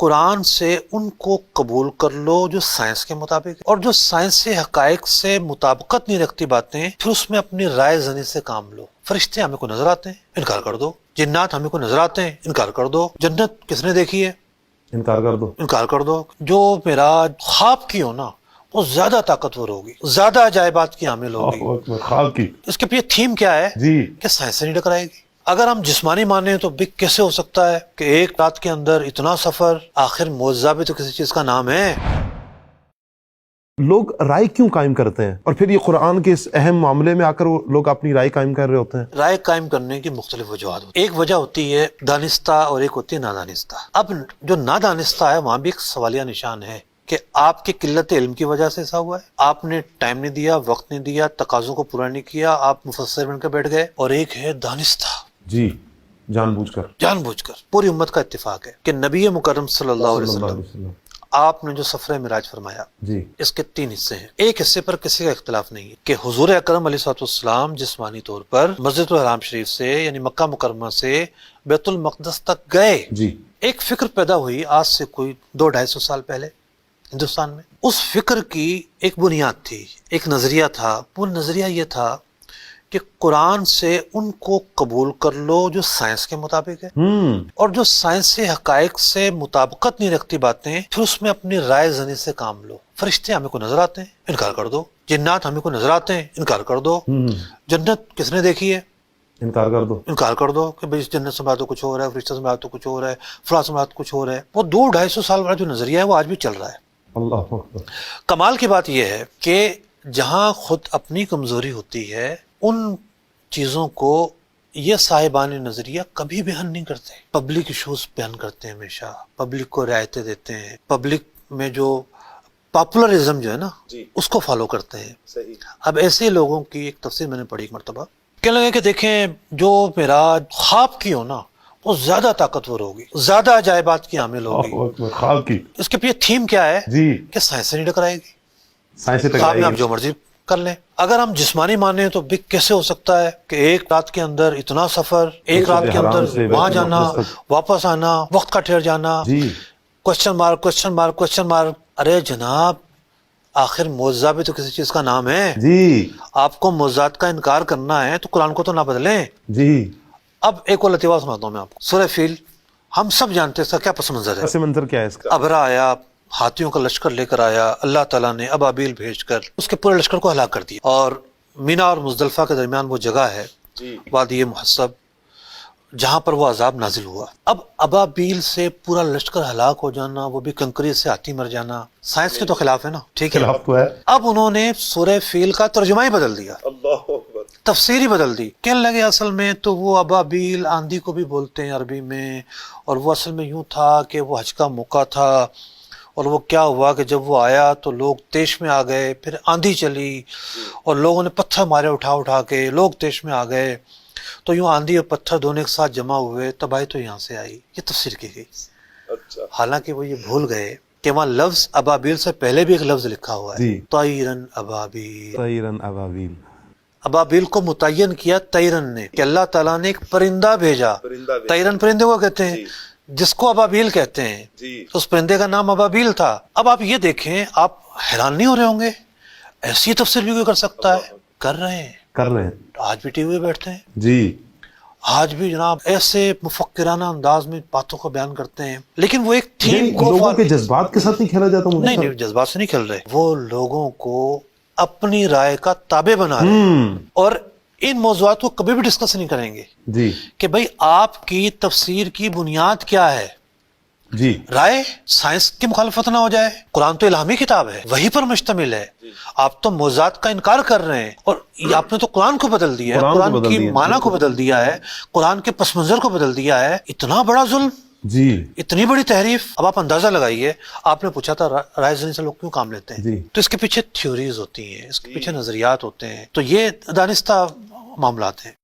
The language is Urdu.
قرآن سے ان کو قبول کر لو جو سائنس کے مطابق ہے، اور جو سائنسی حقائق سے مطابقت نہیں رکھتی باتیں پھر اس میں اپنی رائے زنی سے کام لو۔ فرشتے ہمیں کو نظر آتے ہیں، انکار کر دو۔ جنات ہمیں کو نظر آتے ہیں، انکار کر دو۔ جنت کس نے دیکھی ہے؟ انکار کر دو۔ انکار کر دو۔ جو معراج خواب کی ہو نا وہ زیادہ طاقتور ہوگی، زیادہ عجائبات کی حامل ہوگی۔ اللہ اکبر، خواب کی۔ اس کے پیچھے تھیم کیا ہے جی کہ سائنس سے نہیں ٹکرائے گی۔ اگر ہم جسمانی مانیں تو بھی کیسے ہو سکتا ہے کہ ایک رات کے اندر اتنا سفر؟ آخر معجزہ بھی تو کسی چیز کا نام ہے۔ لوگ رائے کیوں قائم کرتے ہیں، اور پھر یہ قرآن کے اس اہم معاملے میں آ کر وہ لوگ اپنی رائے قائم کر رہے ہوتے ہیں؟ رائے قائم کرنے کی مختلف وجوہات ہوتی ہیں۔ ایک وجہ ہوتی ہے دانستہ اور ایک ہوتی ہے نادانستہ۔ اب جو نادانستہ ہے وہاں بھی ایک سوالیہ نشان ہے کہ آپ کی قلت علم کی وجہ سے ایسا ہوا ہے، آپ نے ٹائم نہیں دیا، وقت نہیں دیا، تقاضوں کو پورا نہیں کیا، آپ مفسر بن کے بیٹھ گئے۔ اور ایک ہے دانستہ، جی، جان بوجھ کر۔ جان بوجھ کر۔ پوری امت کا اتفاق ہے کہ نبی مکرم صلی اللہ علیہ وسلم آپ نے جو سفر معراج فرمایا جی اس کے 3 حصے ہیں۔ ایک حصے پر کسی کا اختلاف نہیں ہے کہ حضور اکرم علیہ السلام جسمانی طور پر مسجد الحرام شریف سے یعنی مکہ مکرمہ سے بیت المقدس تک گئے۔ جی ایک فکر پیدا ہوئی آج سے کوئی 200-250 سال پہلے ہندوستان میں۔ اس فکر کی ایک بنیاد تھی، ایک نظریہ تھا۔ وہ نظریہ یہ تھا کہ قرآن سے ان کو قبول کر لو جو سائنس کے مطابق ہے، اور جو سائنسی حقائق سے مطابقت نہیں رکھتی باتیں پھر اس میں اپنی رائے زنی سے کام لو۔ فرشتے ہمیں کو نظر آتے ہیں، انکار کر دو۔ جنات ہمیں کو نظر آتے ہیں، انکار کر دو۔ جنت کس نے دیکھی ہے؟ انکار کر دو۔ انکار کر دو کہ بھئی جنت سے مراد تو کچھ اور ہے، فرشتہ سے مراد تو کچھ اور ہے، فلاں سے مراد کچھ اور ہے۔ وہ 200-250 سال والا جو نظریہ ہے وہ آج بھی چل رہا ہے۔ اللہ اکبر۔ کمال کی بات یہ ہے کہ جہاں خود اپنی کمزوری ہوتی ہے ان چیزوں کو یہ صاحبان نظریہ کبھی بیان نہیں کرتے۔ پبلک ایشوز بیان کرتے ہیں، ہمیشہ پبلک کو رعایتیں دیتے ہیں، پبلک میں جو پاپولرزم جو ہے نا اس کو فالو کرتے ہیں۔ اب ایسے لوگوں کی ایک تفسیر میں نے پڑھی ایک مرتبہ، کہنے لگے کہ دیکھیں جو معراج خواب کی ہو نا وہ زیادہ طاقتور ہوگی، زیادہ عجائبات کی حامل ہوگی۔ اللہ اکبر، خواب کی۔ اس کے پیچھے تھیم کیا ہے جی کہ سائنس سے نہیں ٹکرائے گی۔ سائنس سے خواب ٹکرائے میں آپ گی۔ جو مرضی کر لیں۔ اگر ہم جسمانی مانیں تو بھی کیسے ہو سکتا ہے کہ ایک رات کے اندر اتنا سفر، ایک رات کے اندر حرام سے وہاں بیت جانا، المقدس تک۔ واپس آنا، وقت کا ٹھہر جانا، جی question mark question mark question mark. ارے جناب آخر معجزہ بھی تو کسی چیز کا نام ہے۔ جی آپ کو معجزات کا انکار کرنا ہے تو قرآن کو تو نہ بدلیں۔ جی۔ اب ایک اور لطیفہ سناتا ہوں میں آپ کو۔ سورہ فیل ہم سب جانتے ہیں اس کا کیا پس منظر ہے۔ پس منظر کیا ہے اس کا؟ ابرا آیا، ہاتھیوں کا لشکر لے کر آیا، اللہ تعالیٰ نے ابابیل بھیج کر اس کے پورے لشکر کو ہلاک کر دیا۔ اور مینا اور مزدلفہ کے درمیان وہ جگہ ہے وادی محصب جہاں پر وہ عذاب نازل ہوا۔ اب ابابیل سے پورا لشکر ہلاک ہو جانا، وہ بھی کنکریٹ سے ہاتھی مر جانا، سائنس کے تو خلاف ہے نا، ٹھیک ہے۔ خلاف تو ہے۔ اب انہوں نے سورہ فیل کا ترجمہ ہی بدل دیا، تفسیر ہی بدل دی۔ کہنے لگے اصل میں تو وہ ابابیل آندھی کو بھی بولتے ہیں عربی میں، اور وہ اصل میں یوں تھا کہ وہ حج کا موقع تھا، اور وہ کیا ہوا کہ جب وہ آیا تو لوگ تیش میں آ گئے، پھر آندھی چلی اور لوگوں نے پتھر مارے اٹھا اٹھا کے، لوگ تیش میں آ گئے، تو یوں آندھی اور پتھر دونوں ایک ساتھ جمع ہوئے، تباہی تو یہاں سے آئی۔ یہ تفسیر کی گئی۔ حالانکہ وہ یہ بھول گئے کہ وہاں لفظ ابابیل سے پہلے بھی ایک لفظ لکھا ہوا ہے، جی طیرن ابابیل۔ طیرن ابابیل۔ ابابیل کو متعین کیا طیرن نے کہ اللہ تعالیٰ نے ایک پرندہ بھیجا۔ طیرن پرندے کو کہتے ہیں جس کو ابابیل کہتے ہیں، اس پرندے کا نام ابابیل تھا۔ اب آپ یہ دیکھیں، آپ حیران نہیں ہو رہے ہوں گے ایسی تفسیر بھی کوئی کر سکتا ہے؟ کر رہے ہیں، کر رہے ہیں۔ آج بھی ٹی وی پہ بیٹھتے ہیں، جی آج بھی جناب ایسے مفکرانہ انداز میں باتوں کو بیان کرتے ہیں، لیکن وہ ایک تھیم نہیں، کو لوگوں کے جذبات کے ساتھ نہیں کھیلا جاتا مجھے۔ نہیں جذبات سے نہیں کھل رہے، وہ لوگوں کو اپنی رائے کا تابع بنا رہے ہیں، اور ان موضوعات کو کبھی بھی ڈسکس نہیں کریں گے جی کہ بھئی آپ کی تفسیر کی بنیاد کیا ہے۔ جی رائے سائنس کی مخالفت نہ ہو جائے۔ قرآن تو الہامی کتاب ہے، وہی پر مشتمل ہے، آپ تو معجزات کا انکار کر رہے ہیں، اور آپ نے تو قرآن کو بدل دیا ہے، قرآن کی معنی کو بدل دیا ہے، قرآن کے پس منظر کو بدل دیا ہے۔ اتنا بڑا ظلم، جی اتنی بڑی تحریف۔ اب آپ اندازہ لگائیے، آپ نے پوچھا تھا رائے زنی سے لوگ کیوں کام لیتے ہیں، جی تو اس کے پیچھے تھیوریز ہوتی ہیں، اس کے پیچھے نظریات ہوتے ہیں، تو یہ دانستہ معاملات ہیں۔